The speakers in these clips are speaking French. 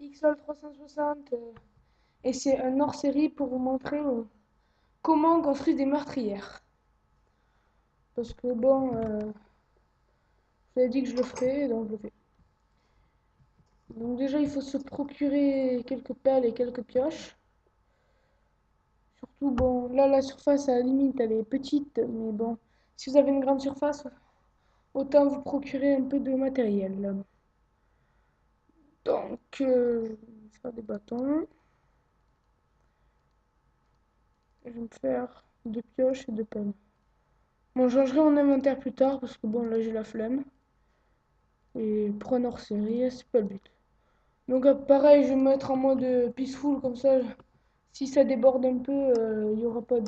Pixel 360 et c'est un hors-série pour vous montrer comment on construit des meurtrières. Parce que bon, je vous ai dit que je le ferais, donc je le fais. Donc déjà, il faut se procurer quelques pelles et quelques pioches. Surtout, bon, là, la surface, à la limite, elle est petite, mais bon, si vous avez une grande surface, autant vous procurer un peu de matériel. Donc, je vais faire des bâtons. Je vais me faire deux pioches et deux pelles. Bon, je rangerai mon inventaire plus tard, parce que bon, là, j'ai la flemme. Et pour un hors-série, c'est pas le but. Donc, pareil, je vais me mettre en mode peaceful, comme ça, si ça déborde un peu, il n'y aura pas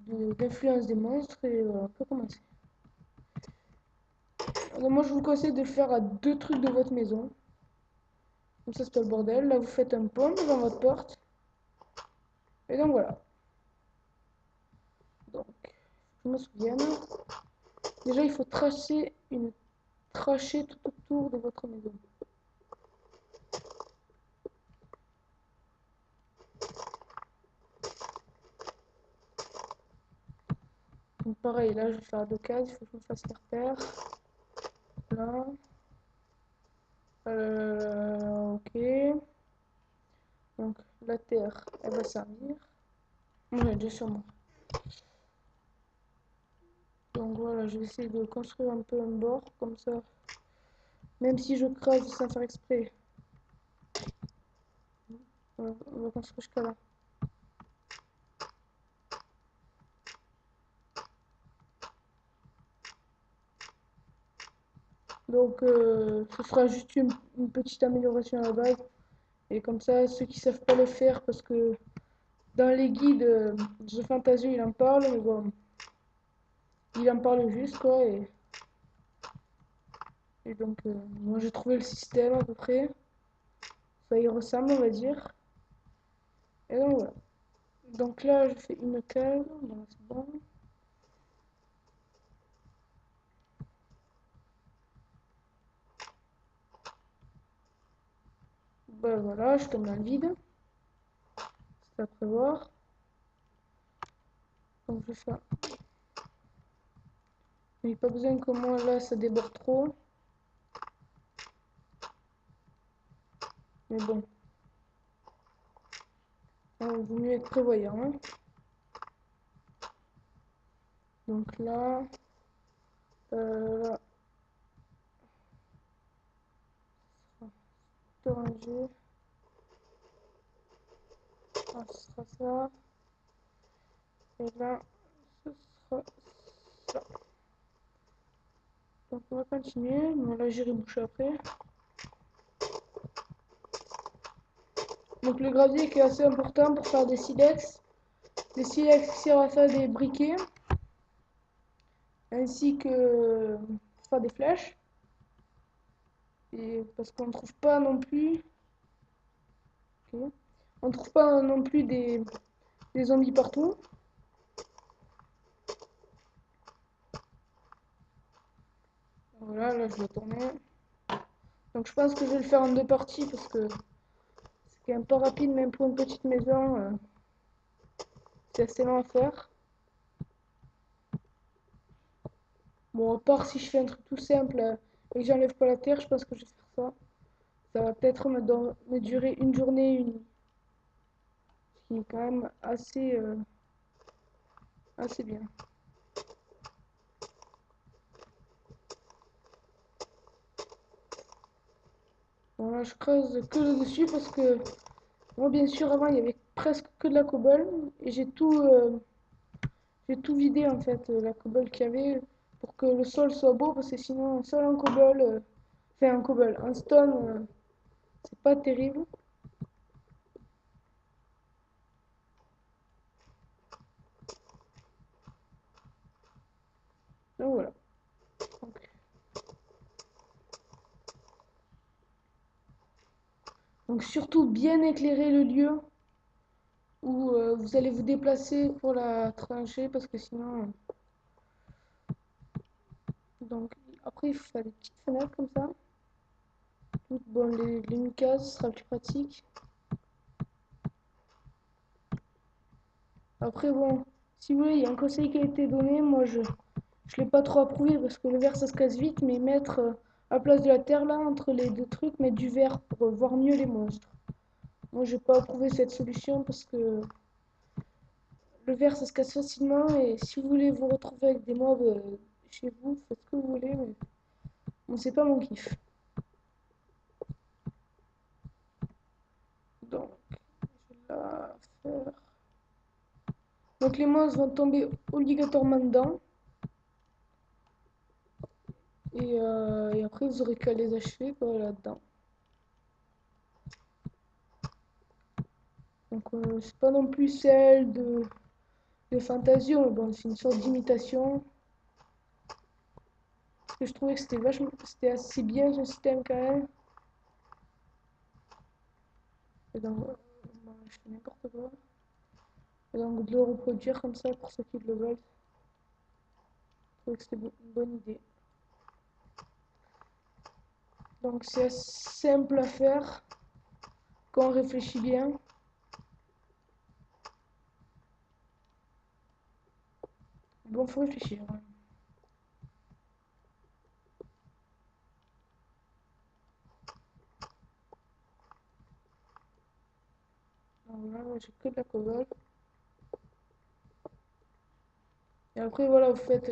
d'influence des monstres, et voilà, on peut commencer. Alors, moi, je vous conseille de le faire à deux trucs de votre maison. Comme ça, c'est pas le bordel. Là, vous faites un pont devant votre porte. Et donc, voilà. Donc, je me souvienne. Déjà, il faut tracer une trachée tout autour de votre maison. Donc, pareil, là, je vais faire deux cases. Il faut que je me fasse les repères. Là. Ok. Donc, la terre, elle va servir. Ouais, déjà sur moi. Donc voilà, je vais essayer de construire un peu un bord, comme ça. Même si je creuse sans faire exprès. On va construire jusqu'à là. Donc, ce sera juste une petite amélioration à la base. Et comme ça, ceux qui savent pas le faire, parce que dans les guides, The Fantasio, il en parle, mais bon, il en parle juste, quoi. Et donc, moi, j'ai trouvé le système à peu près. Ça y ressemble, on va dire. Et donc, voilà. Donc là, je fais une case. Bon, c'est bon. Ben voilà, je tombe dans le vide. C'est à prévoir. Donc, je fais ça. Mais pas besoin que moi, là, ça déborde trop. Mais bon, il vaut mieux être prévoyant, hein. Donc là, là, tout ranger. Ah, ce sera ça. Et là, ce sera ça. Donc on va continuer. Bon, là, j'irai boucher après. Donc le gravier qui est assez important pour faire des silex. Les silex servent à faire des briquets. Ainsi que pour faire des flèches. Et parce qu'on ne trouve pas non plus. Ok. On ne trouve pas non plus des zombies partout. Voilà, là je dois tourner. Donc je pense que je vais le faire en deux parties parce que c'est un peu rapide même pour une petite maison. C'est assez long à faire. Bon, à part si je fais un truc tout simple et que j'enlève pas la terre, je pense que je vais faire ça. Ça va peut-être me durer une journée, une nuit. Ce qui est quand même assez bien. Bon, là, je creuse que le dessus parce que moi, bien sûr, avant, il y avait presque que de la cobble et j'ai tout vidé en fait, la cobble qu'il y avait pour que le sol soit beau parce que sinon, un sol en cobble, enfin, en cobble, en stone, c'est pas terrible. Donc voilà. Donc, donc surtout bien éclairer le lieu où vous allez vous déplacer pour la trancher parce que sinon. Donc après il faut faire des petites fenêtres comme ça. Bon, les Mikas, ce sera plus pratique. Après, bon, si vous voulez, il y a un conseil qui a été donné. Moi, je l'ai pas trop approuvé parce que le verre, ça se casse vite. Mais mettre à la place de la terre, là, entre les deux trucs, mettre du verre pour voir mieux les monstres. Moi, j'ai pas approuvé cette solution parce que le verre, ça se casse facilement. Et si vous voulez vous retrouver avec des mobs chez vous, faites ce que vous voulez. Mais bon, c'est pas mon kiff. Donc, je vais la faire. Donc, les monstres vont tomber obligatoirement dedans. Et après, vous aurez qu'à les achever quoi, là-dedans. Donc, c'est pas non plus celle de Fantasio, mais bon, c'est une sorte d'imitation. Parce que je trouvais que c'était assez bien ce système quand même. Et donc, je fais n'importe quoi. Et donc, de le reproduire comme ça pour ceux qui le veulent. Je trouvais que c'était une bonne idée. Donc, c'est assez simple à faire quand on réfléchit bien. Bon, faut réfléchir. Hein. Donc voilà, j'ai que de la cobalt. Et après, voilà, vous faites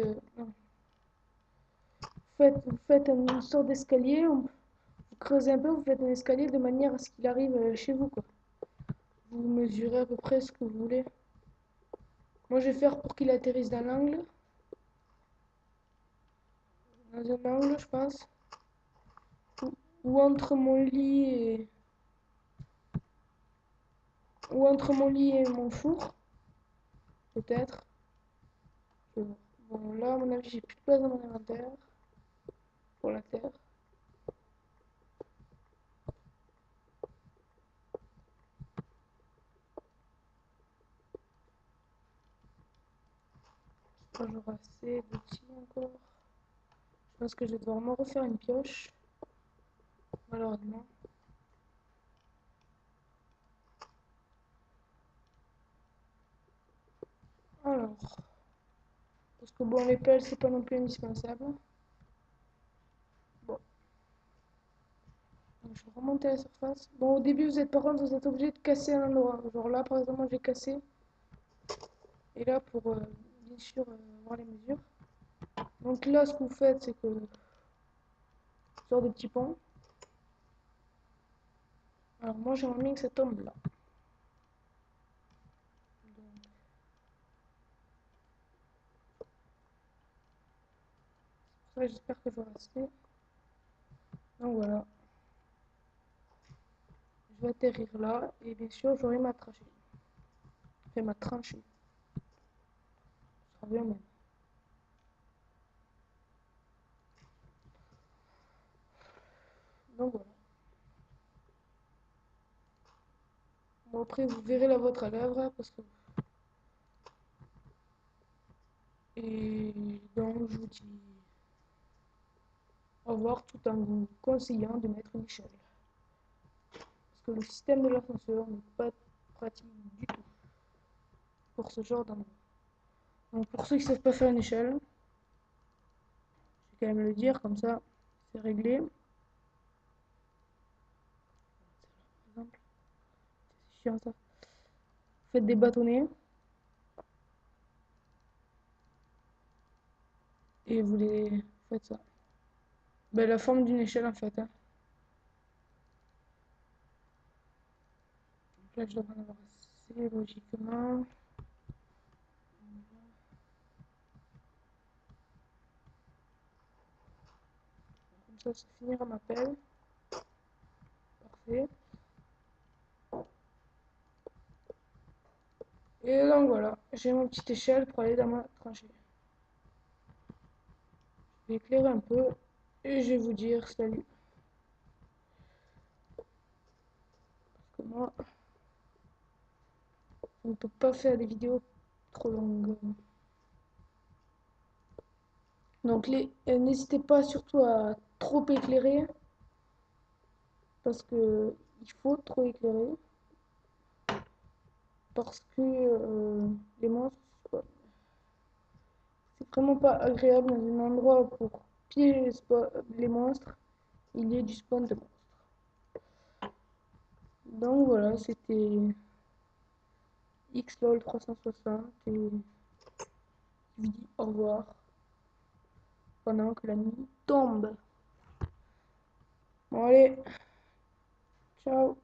une sorte d'escalier. Vous creusez un peu, vous faites un escalier de manière à ce qu'il arrive chez vous, quoi. Vous mesurez à peu près ce que vous voulez. Moi, je vais faire pour qu'il atterrisse dans l'angle. Dans un angle, je pense. Ou entre mon lit et... Ou entre mon lit et mon four. Peut-être. Bon, là, à mon avis, j'ai plus de place dans mon inventaire. Pour la terre. J'espère que j'aurai assez d'outils encore. Je pense que je vais devoir me refaire une pioche. Malheureusement. Alors. Parce que bon, les pelles, c'est pas non plus indispensable. Bon. Donc, je vais remonter à la surface. Bon, au début, par contre, vous êtes obligé de casser un endroit. Genre là, par exemple, moi, j'ai cassé. Et là, pour bien sûr voir les mesures. Donc là, ce que vous faites, c'est que sort de petits ponts. Alors moi, j'aimerais bien que ça tombe là. Donc, ça, j'espère que je vais rester. Donc voilà. Je vais atterrir là. Et bien sûr, j'aurai ma tranchée. Enfin, ma tranchée. Ce sera bien même. Donc voilà. Bon, après, vous verrez la vôtre à l'œuvre. Parce que... Et donc, je vous dis au revoir tout en vous conseillant de mettre une échelle. Parce que le système de l'ascenseur n'est pas pratique du tout pour ce genre d'endroit. Donc pour ceux qui ne savent pas faire une échelle, je vais quand même le dire, comme ça c'est réglé. Par exemple, c'est chiant ça. Faites des bâtonnets et vous les faites ça. Ben, la forme d'une échelle en fait. Hein. Donc là je devrais en avoir assez logiquement. Comme ça finira ma pelle. Parfait. Et donc voilà, j'ai mon petite échelle pour aller dans ma tranchée. Je vais éclairer un peu et je vais vous dire salut. Parce que moi, je ne peux pas faire des vidéos trop longues. Donc n'hésitez pas surtout à trop éclairer. parce que il faut trop éclairer, parce que les monstres, c'est vraiment pas agréable dans un endroit pour piéger les monstres, il y a du spawn de monstres. Donc voilà, c'était XLOL 360 et je vous dis au revoir pendant que la nuit tombe. Bon allez, ciao.